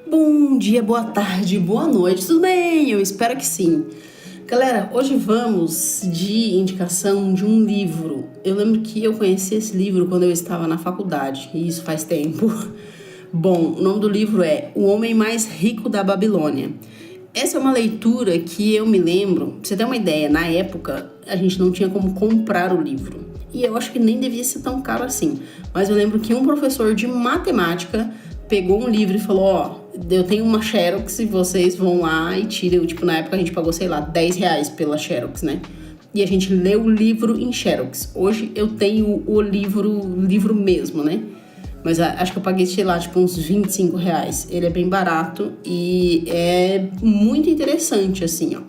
Bom dia, boa tarde, boa noite, tudo bem? Eu espero que sim. Galera, hoje vamos de indicação de um livro. Eu lembro que eu conheci esse livro quando eu estava na faculdade, e isso faz tempo. Bom, o nome do livro é O Homem Mais Rico da Babilônia. Essa é uma leitura que eu me lembro, pra você ter uma ideia, na época a gente não tinha como comprar o livro. E eu acho que nem devia ser tão caro assim. Mas eu lembro que um professor de matemática pegou um livro e falou, ó, eu tenho uma Xerox e vocês vão lá e tiram, tipo, na época a gente pagou, sei lá, R$10 pela Xerox, né? E a gente leu o livro em Xerox. Hoje eu tenho o livro mesmo, né? Mas acho que eu paguei, sei lá, tipo, uns R$25. Ele é bem barato e é muito interessante, assim, ó.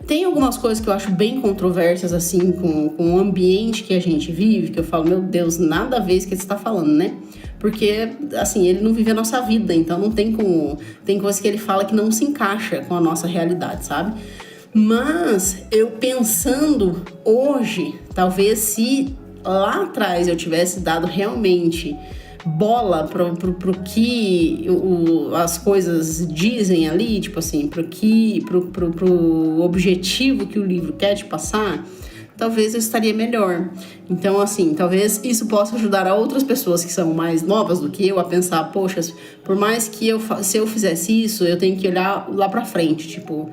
Tem algumas coisas que eu acho bem controversas, assim, com o ambiente que a gente vive, que eu falo, meu Deus, nada a ver isso que você tá falando, né? Porque, assim, ele não vive a nossa vida, então não tem como... Tem coisas que ele fala que não se encaixa com a nossa realidade, sabe? Mas eu pensando hoje, talvez se lá atrás eu tivesse dado realmente bola pro que as coisas dizem ali, tipo assim, pro objetivo que o livro quer te passar, talvez eu estaria melhor. Então, assim, talvez isso possa ajudar a outras pessoas que são mais novas do que eu a pensar, poxa, por mais que se eu fizesse isso, eu tenho que olhar lá pra frente, tipo,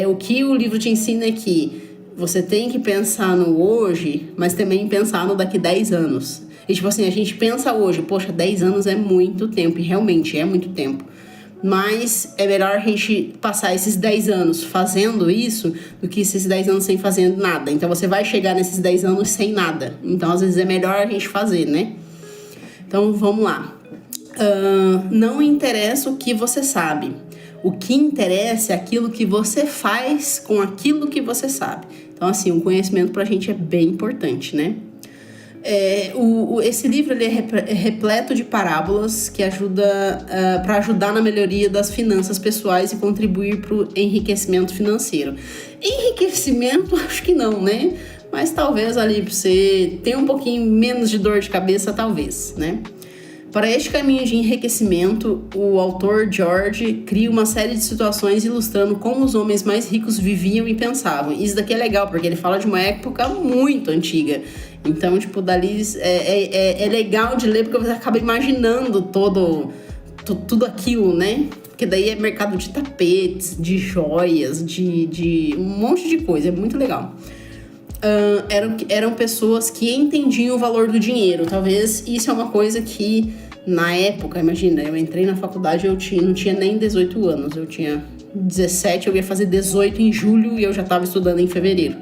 o que o livro te ensina é que você tem que pensar no hoje, mas também pensar no daqui 10 anos. E tipo assim, a gente pensa hoje, poxa, 10 anos é muito tempo, e realmente é muito tempo. Mas é melhor a gente passar esses 10 anos fazendo isso do que esses 10 anos sem fazer nada. Então você vai chegar nesses 10 anos sem nada. Então às vezes é melhor a gente fazer, né? Então vamos lá. Não interessa o que você sabe. O que interessa é aquilo que você faz com aquilo que você sabe. Então assim, o conhecimento pra gente é bem importante, né? Esse livro ele é repleto de parábolas que ajuda para ajudar na melhoria das finanças pessoais e contribuir para o enriquecimento financeiro. Enriquecimento, acho que não, né? Mas talvez ali para você ter um pouquinho menos de dor de cabeça, talvez, né? Para este caminho de enriquecimento, o autor George cria uma série de situações ilustrando como os homens mais ricos viviam e pensavam. Isso daqui é legal, porque ele fala de uma época muito antiga. Então, tipo, dali é legal de ler, porque você acaba imaginando tudo aquilo, né? Porque daí é mercado de tapetes, de joias, de um monte de coisa. É muito legal. Eram pessoas que entendiam o valor do dinheiro. Talvez isso é uma coisa que, na época, imagina, eu entrei na faculdade, não tinha nem 18 anos. Eu tinha 17, eu ia fazer 18 em julho e eu já estava estudando em fevereiro.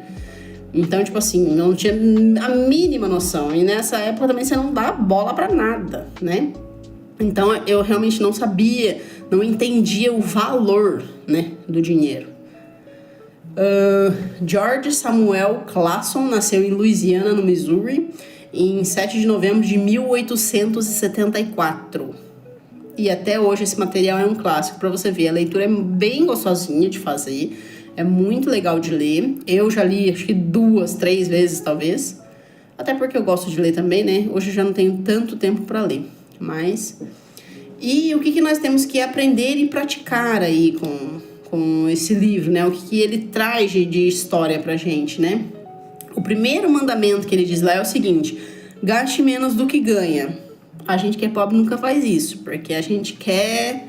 Então, tipo assim, eu não tinha a mínima noção. E nessa época também você não dá bola pra nada, né? Então, eu realmente não sabia, não entendia o valor, né, do dinheiro. George Samuel Clason nasceu em Louisiana, no Missouri, em 7 de novembro de 1874. E até hoje esse material é um clássico para você ver. A leitura é bem gostosinha de fazer. É muito legal de ler. Eu já li, acho que 2, 3 vezes, talvez. Até porque eu gosto de ler também, né? Hoje eu já não tenho tanto tempo para ler. Mas... E o que nós temos que aprender e praticar aí com esse livro, né? O que ele traz de história pra gente, né? O primeiro mandamento que ele diz lá é o seguinte: gaste menos do que ganha. A gente que é pobre nunca faz isso, porque a gente quer...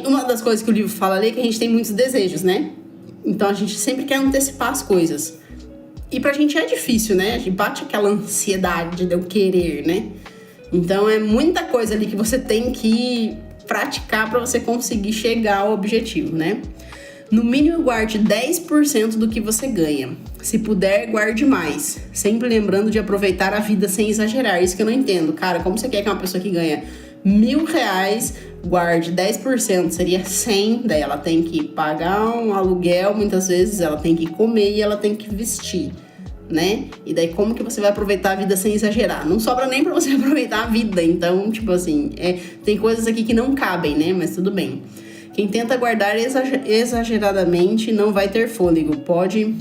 uma das coisas que o livro fala ali é que a gente tem muitos desejos, né? Então a gente sempre quer antecipar as coisas. E pra gente é difícil, né? A gente bate aquela ansiedade de eu querer, né? Então é muita coisa ali que você tem que praticar pra você conseguir chegar ao objetivo, né? No mínimo, guarde 10% do que você ganha. Se puder, guarde mais. Sempre lembrando de aproveitar a vida sem exagerar. Isso que eu não entendo. Cara, como você quer que uma pessoa que ganha R$1.000 guarde 10%? Seria 100. Daí ela tem que pagar um aluguel, muitas vezes. Ela tem que comer e ela tem que vestir, né? E daí como que você vai aproveitar a vida sem exagerar? Não sobra nem pra você aproveitar a vida. Então, tipo assim, tem coisas aqui que não cabem, né? Mas tudo bem. Quem tenta guardar exageradamente não vai ter fôlego, pode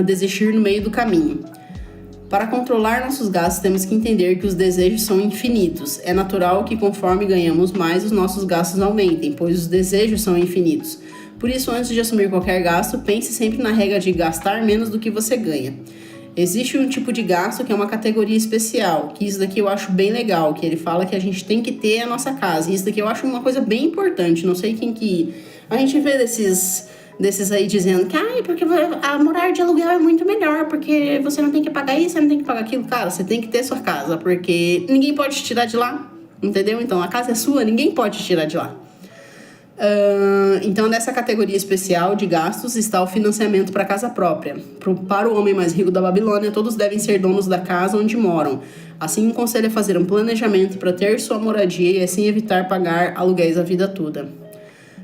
desistir no meio do caminho. Para controlar nossos gastos, temos que entender que os desejos são infinitos. É natural que conforme ganhamos mais, os nossos gastos aumentem, pois os desejos são infinitos. Por isso, antes de assumir qualquer gasto, pense sempre na regra de gastar menos do que você ganha. Existe um tipo de gasto que é uma categoria especial, que isso daqui eu acho bem legal, que ele fala que a gente tem que ter a nossa casa. Isso daqui eu acho uma coisa bem importante, não sei quem que... A gente vê desses aí dizendo que porque a morar de aluguel é muito melhor, porque você não tem que pagar isso, você não tem que pagar aquilo. Cara, você tem que ter sua casa, porque ninguém pode te tirar de lá, entendeu? Então a casa é sua, ninguém pode te tirar de lá. Então nessa categoria especial de gastos está o financiamento para a casa própria. Para o homem mais rico da Babilônia, todos devem ser donos da casa onde moram. Assim, um conselho é fazer um planejamento para ter sua moradia e assim evitar pagar aluguéis a vida toda.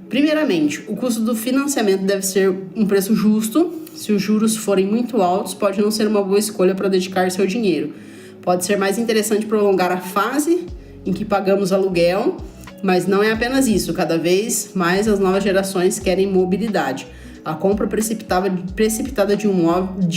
Primeiramente, o custo do financiamento deve ser um preço justo. Se os juros forem muito altos, pode não ser uma boa escolha para dedicar seu dinheiro. Pode ser mais interessante prolongar a fase em que pagamos aluguel, mas não é apenas isso. Cada vez mais as novas gerações querem mobilidade. A compra precipitada de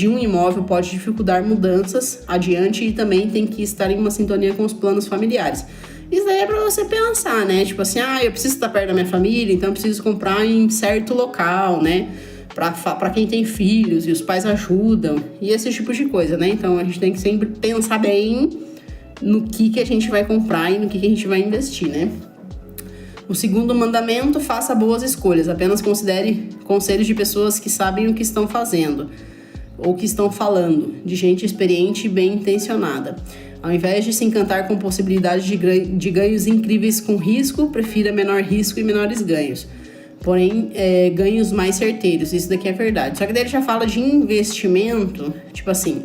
um imóvel pode dificultar mudanças adiante e também tem que estar em uma sintonia com os planos familiares. Isso daí é pra você pensar, né? Tipo assim, eu preciso estar perto da minha família, então eu preciso comprar em certo local, né? Pra quem tem filhos e os pais ajudam e esse tipo de coisa, né? Então a gente tem que sempre pensar bem no que a gente vai comprar e no que a gente vai investir, né? O segundo mandamento, faça boas escolhas. Apenas considere conselhos de pessoas que sabem o que estão fazendo ou que estão falando, de gente experiente e bem intencionada. Ao invés de se encantar com possibilidades de ganhos incríveis com risco, prefira menor risco e menores ganhos. Porém, ganhos mais certeiros. Isso daqui é verdade. Só que daí ele já fala de investimento, tipo assim...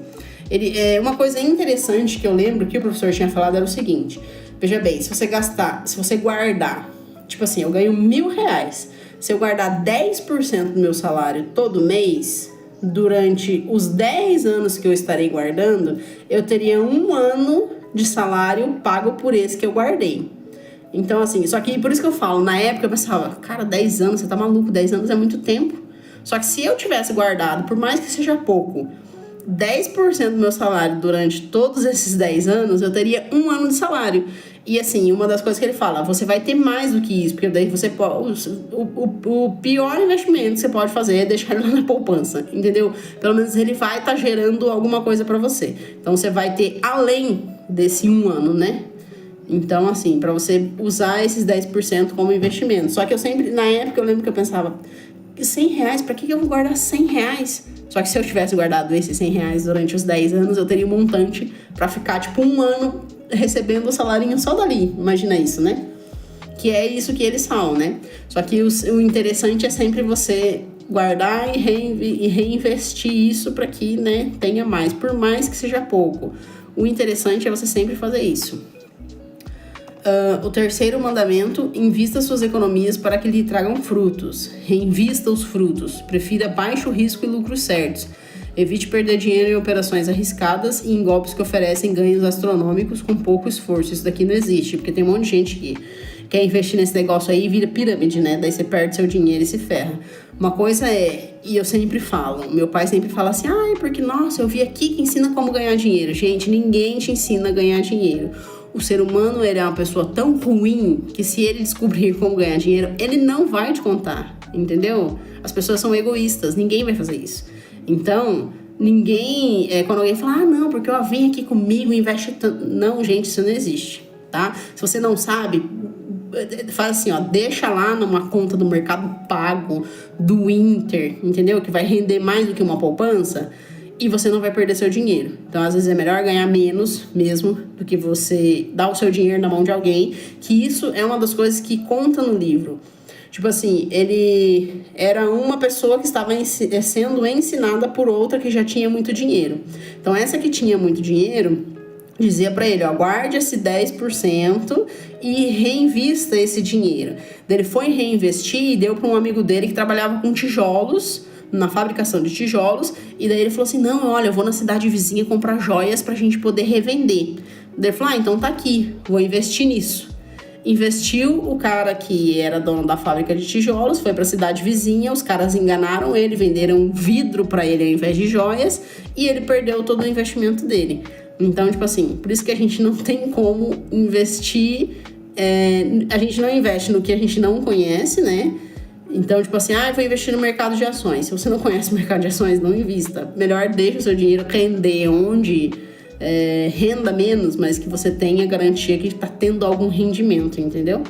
uma coisa interessante que eu lembro que o professor tinha falado era o seguinte. Veja bem, se você guardar... Tipo assim, eu ganho R$1.000. Se eu guardar 10% do meu salário todo mês... Durante os 10 anos que eu estarei guardando, eu teria 1 ano de salário pago por esse que eu guardei. Então, assim, só que por isso que eu falo, na época eu pensava, cara, 10 anos, você tá maluco, 10 anos é muito tempo. Só que se eu tivesse guardado, por mais que seja pouco, 10% do meu salário durante todos esses 10 anos, eu teria 1 ano de salário. E assim, uma das coisas que ele fala, você vai ter mais do que isso, porque daí você pode... O pior investimento que você pode fazer é deixar ele lá na poupança, entendeu? Pelo menos ele vai estar gerando alguma coisa pra você. Então você vai ter além desse 1 ano, né? Então, assim, pra você usar esses 10% como investimento. Só que eu sempre, na época, eu lembro que eu pensava, R$100, pra que eu vou guardar R$100? Só que se eu tivesse guardado esses R$100 durante os 10 anos, eu teria um montante pra ficar, tipo, 1 ano recebendo o salarinho só dali. Imagina isso, né? Que é isso que eles falam, né? Só que o interessante é sempre você guardar e reinvestir isso para que, né, tenha mais. Por mais que seja pouco. O interessante é você sempre fazer isso. O terceiro mandamento, invista suas economias para que lhe tragam frutos. Reinvista os frutos. Prefira baixo risco e lucros certos. Evite perder dinheiro em operações arriscadas e em golpes que oferecem ganhos astronômicos com pouco esforço. Isso daqui não existe, porque tem um monte de gente que quer investir nesse negócio aí e vira pirâmide, né? Daí você perde seu dinheiro e se ferra. Uma coisa e eu sempre falo, meu pai sempre fala assim, porque, nossa, eu vi aqui que ensina como ganhar dinheiro. Gente, ninguém te ensina a ganhar dinheiro. O ser humano, ele é uma pessoa tão ruim que se ele descobrir como ganhar dinheiro, ele não vai te contar, entendeu? As pessoas são egoístas, ninguém vai fazer isso. Então, ninguém... quando alguém fala, não, porque eu vim aqui comigo e investe tanto... Não, gente, isso não existe, tá? Se você não sabe, faz assim, deixa lá numa conta do Mercado Pago, do Inter, entendeu? Que vai render mais do que uma poupança e você não vai perder seu dinheiro. Então, às vezes, é melhor ganhar menos mesmo do que você dar o seu dinheiro na mão de alguém, que isso é uma das coisas que conta no livro. Tipo assim, ele era uma pessoa que estava sendo ensinada por outra que já tinha muito dinheiro. Então, essa que tinha muito dinheiro dizia para ele, guarde esse 10% e reinvista esse dinheiro. Ele foi reinvestir e deu para um amigo dele que trabalhava com tijolos, na fabricação de tijolos, e daí ele falou assim, não, olha, eu vou na cidade vizinha comprar joias pra gente poder revender. Daí ele falou, então tá aqui, vou investir nisso. investiu, o cara que era dono da fábrica de tijolos foi para a cidade vizinha, os caras enganaram ele, venderam vidro para ele ao invés de joias e ele perdeu todo o investimento dele. Então, tipo assim, por isso que a gente não tem como investir, a gente não investe no que a gente não conhece, né? Então, tipo assim, eu vou investir no mercado de ações. Se você não conhece o mercado de ações, não invista. Melhor deixe o seu dinheiro render onde renda menos, mas que você tenha garantia que está tendo algum rendimento, entendeu?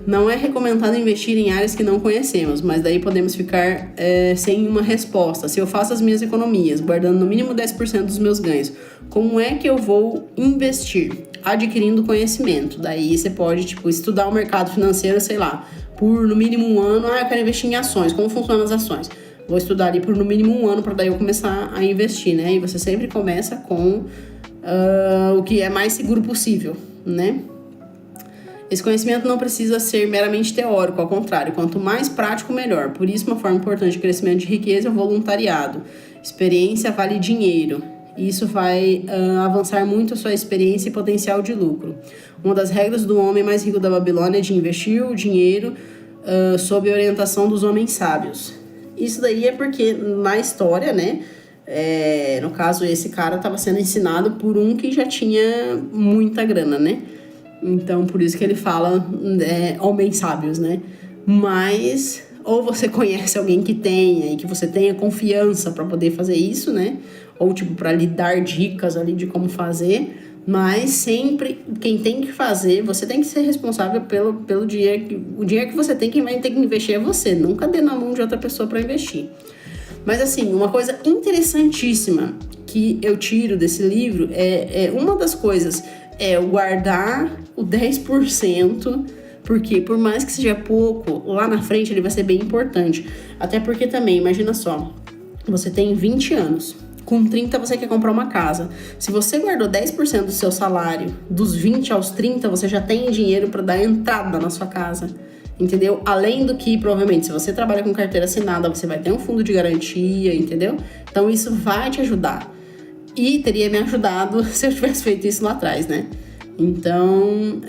Não é recomendado investir em áreas que não conhecemos, mas daí podemos ficar sem uma resposta. Se eu faço as minhas economias, guardando no mínimo 10% dos meus ganhos, como é que eu vou investir? Adquirindo conhecimento. Daí você pode, tipo, estudar o mercado financeiro, sei lá, por no mínimo um ano. Eu quero investir em ações. Como funcionam as ações? Vou estudar ali por no mínimo um ano para daí eu começar a investir, né? E você sempre começa com o que é mais seguro possível, né? Esse conhecimento não precisa ser meramente teórico, ao contrário, quanto mais prático, melhor. Por isso, uma forma importante de crescimento de riqueza é o voluntariado. Experiência vale dinheiro. Isso vai avançar muito a sua experiência e potencial de lucro. Uma das regras do homem mais rico da Babilônia é de investir o dinheiro sob a orientação dos homens sábios. Isso daí é porque na história, né? No caso, esse cara estava sendo ensinado por um que já tinha muita grana, né? Então, por isso que ele fala homens sábios, né? Mas, ou você conhece alguém que tenha e que você tenha confiança para poder fazer isso, né? Ou, tipo, para lhe dar dicas ali de como fazer. Mas sempre, quem tem que fazer, você tem que ser responsável pelo dinheiro. O dinheiro que você tem, quem vai ter que investir é você. Nunca dê na mão de outra pessoa para investir. Mas, assim, uma coisa interessantíssima que eu tiro desse livro uma das coisas é guardar o 10%, porque por mais que seja pouco, lá na frente ele vai ser bem importante. Até porque também, imagina só, você tem 20 anos, com 30 você quer comprar uma casa. Se você guardou 10% do seu salário, dos 20 aos 30, você já tem dinheiro para dar entrada na sua casa. Entendeu? Além do que, provavelmente, se você trabalha com carteira assinada, você vai ter um fundo de garantia, entendeu? Então isso vai te ajudar. E teria me ajudado se eu tivesse feito isso lá atrás, né? Então,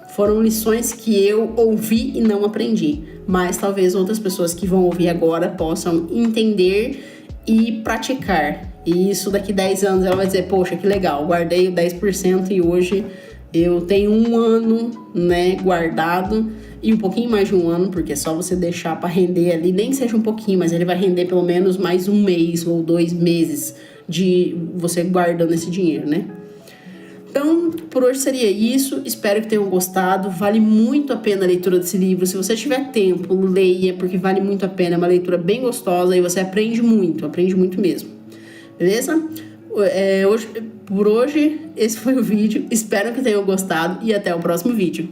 foram lições que eu ouvi e não aprendi. Mas talvez outras pessoas que vão ouvir agora possam entender e praticar. E isso daqui 10 anos ela vai dizer, poxa, que legal, guardei o 10% e hoje eu tenho um ano, né, guardado. E um pouquinho mais de um ano, porque é só você deixar para render ali, nem seja um pouquinho, mas ele vai render pelo menos mais um mês ou 2 meses de você guardando esse dinheiro, né? Então, por hoje seria isso. Espero que tenham gostado. Vale muito a pena a leitura desse livro. Se você tiver tempo, leia, porque vale muito a pena. É uma leitura bem gostosa e você aprende muito mesmo. Beleza? Por hoje, esse foi o vídeo. Espero que tenham gostado e até o próximo vídeo.